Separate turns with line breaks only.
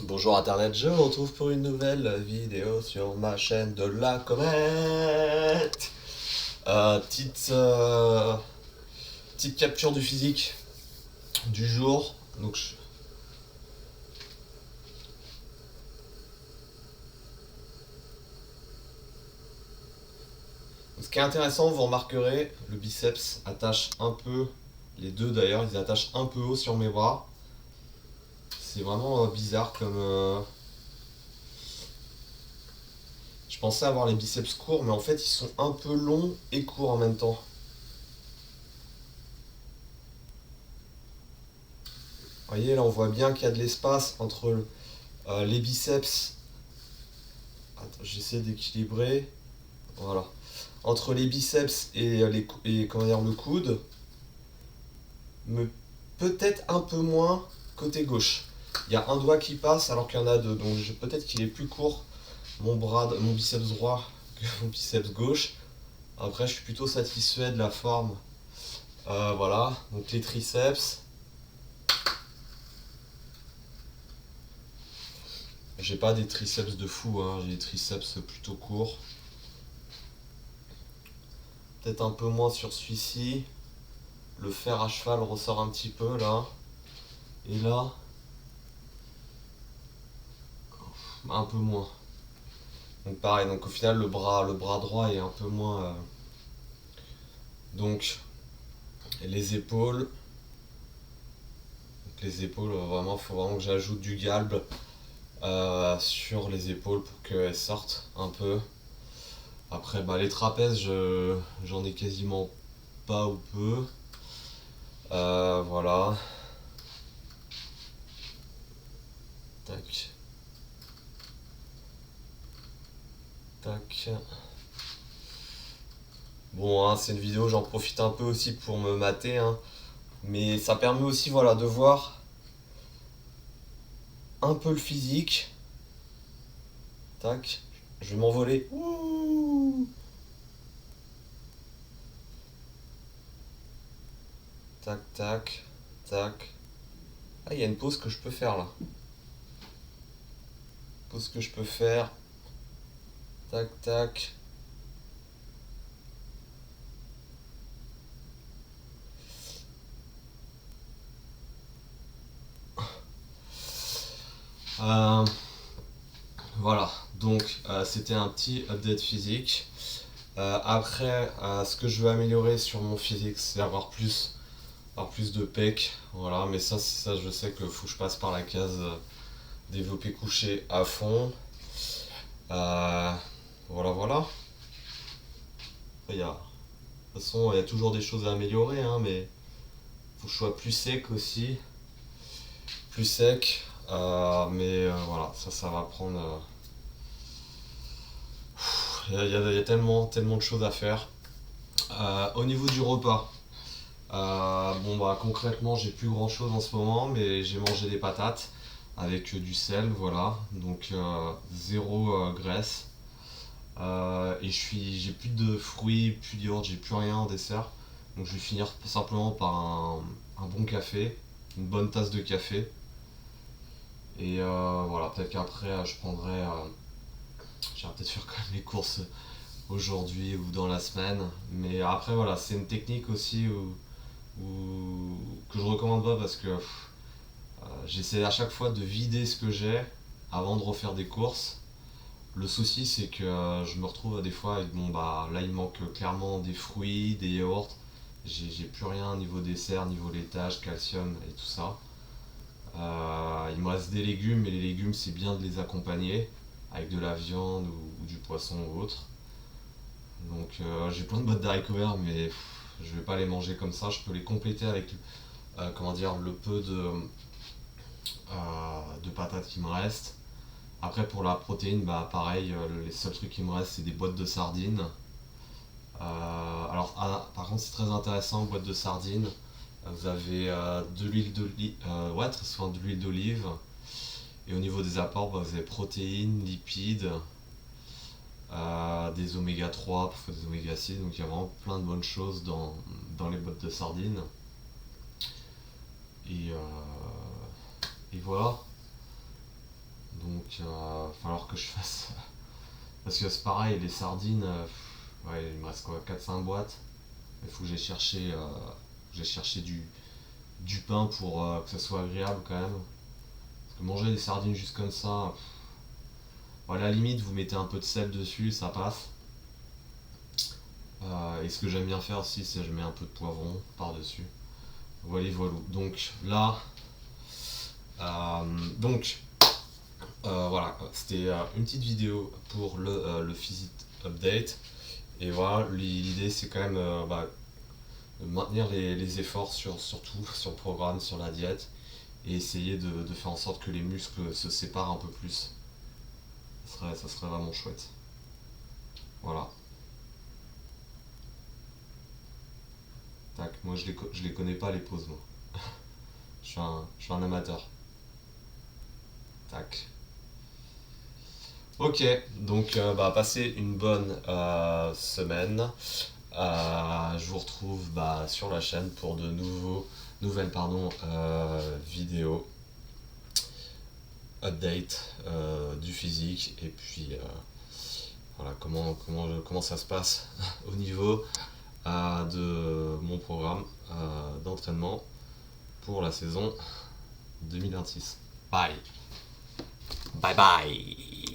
Bonjour Internet, je vous retrouve pour une nouvelle vidéo sur ma chaîne de la comète. Euh, petite, euh, petite capture du physique du jour. Ce qui est intéressant, vous remarquerez, le biceps attache un peu, les deux d'ailleurs, ils attachent un peu haut sur mes bras. C'est vraiment bizarre comme. Je pensais avoir les biceps courts, mais en fait ils sont un peu longs et courts en même temps. Vous voyez, là on voit bien qu'il y a de l'espace entre les biceps. Attends, j'essaie d'équilibrer. Voilà. Entre les biceps et comment dire, le coude, mais peut-être un peu moins côté gauche. Il y a un doigt qui passe alors qu'il y en a deux, donc peut-être qu'il est plus court mon biceps droit que mon biceps gauche. Après, je suis plutôt satisfait de la forme. Voilà, donc les triceps. J'ai pas des triceps de fou, hein. J'ai des triceps plutôt courts. Peut-être un peu moins sur celui-ci. Le fer à cheval ressort un petit peu là. Et là, un peu moins. Donc pareil, donc au final le bras droit est un peu moins. Donc les épaules. Donc les épaules, vraiment, faut vraiment que j'ajoute du galbe sur les épaules pour qu'elles sortent un peu. Après, bah, les trapèzes, j'en ai quasiment pas ou peu. Voilà. Tac. Tac. Bon, hein, c'est une vidéo, j'en profite un peu aussi pour me mater, hein. Mais ça permet aussi, voilà, de voir un peu le physique. Tac. Je vais m'envoler. Ouh. Tac, tac, tac. Ah, il y a une pause que je peux faire là. Pause que je peux faire. Tac, tac. Euh, voilà. Donc, c'était un petit update physique. Après, ce que je veux améliorer sur mon physique, c'est avoir plus de pecs. Voilà. Mais ça, je sais qu'il faut que je passe par la case développer couché à fond. Euh, voilà, voilà. De toute façon, il y a toujours des choses à améliorer, hein, mais faut que je sois plus sec aussi. Plus sec. Mais voilà, ça va prendre. Il y a tellement, tellement de choses à faire. Au niveau du repas, bon bah concrètement, j'ai plus grand chose en ce moment, mais j'ai mangé des patates avec du sel, voilà. Donc zéro graisse. Et j'ai plus de fruits, plus de yaourt, j'ai plus rien en dessert. Donc je vais finir simplement par un bon café, une bonne tasse de café. Et voilà, peut-être qu'après je prendrai. J'irai peut-être faire quand même les courses aujourd'hui ou dans la semaine. Mais après voilà, c'est une technique aussi que je recommande pas parce que j'essaie à chaque fois de vider ce que j'ai avant de refaire des courses. Le souci, c'est que je me retrouve des fois avec bon bah là il manque clairement des fruits, des yaourts. J'ai plus rien niveau dessert, niveau laitage, calcium et tout ça. Il me reste des légumes, mais les légumes c'est bien de les accompagner avec de la viande ou du poisson ou autre. Donc j'ai plein de bottes d'haricots verts, mais je vais pas les manger comme ça. Je peux les compléter avec comment dire le peu de patates qui me reste. Après pour la protéine, bah pareil, les seuls trucs qui me restent c'est des boîtes de sardines. Alors par contre c'est très intéressant, boîte de sardines. Vous avez de l'huile d'olive, ouais très souvent de l'huile d'olive. Et au niveau des apports, bah, vous avez protéines, lipides, des oméga 3, parfois des oméga 6, donc il y a vraiment plein de bonnes choses dans les boîtes de sardines. Et, et voilà. donc il va falloir que je fasse. Parce que c'est pareil, les sardines, ouais, il me reste quoi, 4-5 boîtes. Il faut que j'ai cherché du pain pour que ça soit agréable quand même. Parce que manger des sardines juste comme ça, bon, à la limite, vous mettez un peu de sel dessus, ça passe. Et ce que j'aime bien faire aussi, c'est que je mets un peu de poivron par-dessus. Voilà, voilà. Donc là, donc voilà, c'était une petite vidéo pour le Physit Update. Et voilà, l'idée c'est quand même de maintenir les efforts surtout sur le programme, sur la diète, et essayer de faire en sorte que les muscles se séparent un peu plus. Ça serait vraiment chouette. Voilà. Tac, moi je les connais pas les pauses, moi. Je suis un amateur. Tac. Ok, donc passez une bonne semaine. Je vous retrouve sur la chaîne pour de nouvelles vidéos, update du physique, et puis voilà comment ça se passe au niveau de mon programme d'entraînement pour la saison 2026. Bye. Bye bye.